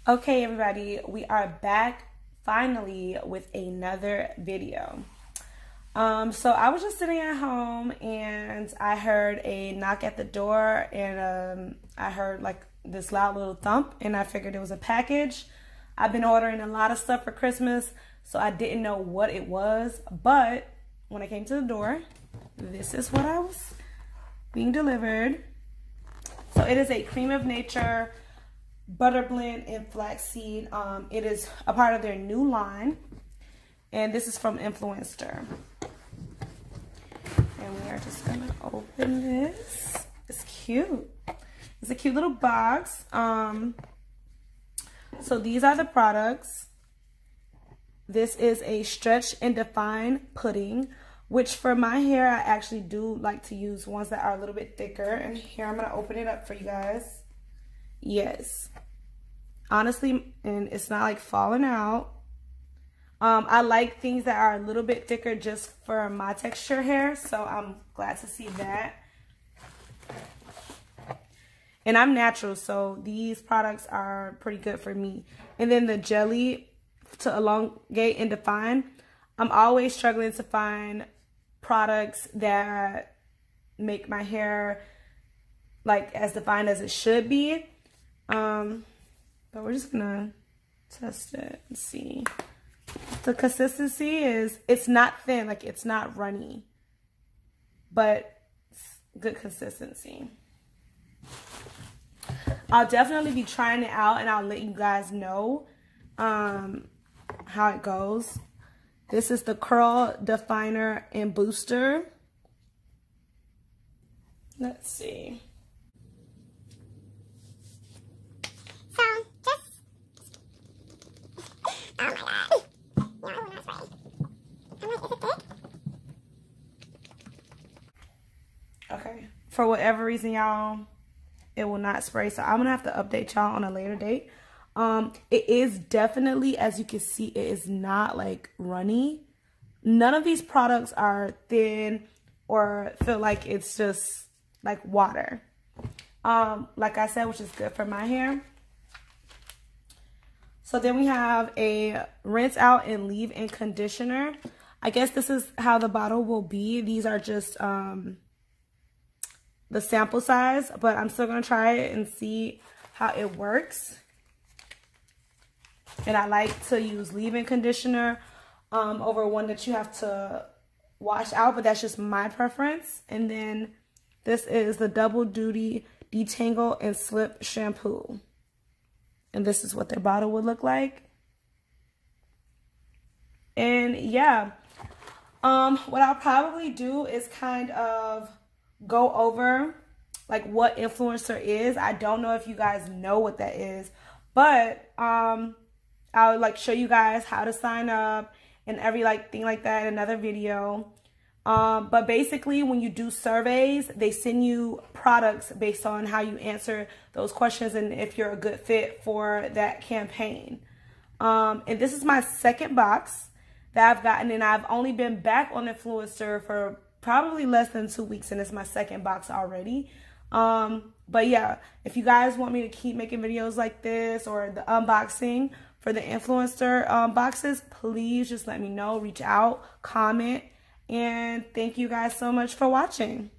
Okay, everybody, we are back finally with another video. So I was just sitting at home and I heard a knock at the door, and I heard like this loud little thump, and I figured it was a package. I've been ordering a lot of stuff for Christmas, so I didn't know what it was, but when I came to the door, this is what I was being delivered. So it is a Cream of Nature butter blend and flaxseed. It is a part of their new line, and this is from Influenster. And we are just gonna open this. It's cute. It's a cute little box. So these are the products. This is a stretch and define pudding, which for my hair I actually do like to use ones that are a little bit thicker. And here I'm gonna open it up for you guys. Yes, honestly, and it's not like falling out. I like things that are a little bit thicker just for my texture hair, so I'm glad to see that. And I'm natural, so these products are pretty good for me. And then the jelly to elongate and define. I'm always struggling to find products that make my hair like as defined as it should be. But we're just gonna test it and see. The consistency is, it's not thin, like it's not runny, but it's good consistency. I'll definitely be trying it out, and I'll let you guys know how it goes. This is the Curl Definer and Booster. Let's see. Oh my god. Yeah, I will not spray. I'm like, is it thick? Okay. For whatever reason, y'all, it will not spray. So I'm going to have to update y'all on a later date. It is definitely, as you can see, it is not like runny. None of these products are thin or feel like it's just like water. Like I said, which is good for my hair. So then we have a rinse out and leave-in conditioner. I guess this is how the bottle will be. These are just the sample size, but I'm still going to try it and see how it works. And I like to use leave-in conditioner over one that you have to wash out, but that's just my preference. And then this is the Double Duty Detangle and Slip Shampoo. And this is what their bottle would look like. And yeah, what I'll probably do is kind of go over like what Influencer is. I don't know if you guys know what that is, but I'll like show you guys how to sign up and every like thing like that in another video. But basically, when you do surveys, they send you products based on how you answer those questions and if you're a good fit for that campaign. And this is my second box that I've gotten, and I've only been back on Influencer for probably less than 2 weeks, and it's my second box already. But yeah, if you guys want me to keep making videos like this or the unboxing for the Influencer boxes, please just let me know, reach out, comment. And thank you guys so much for watching.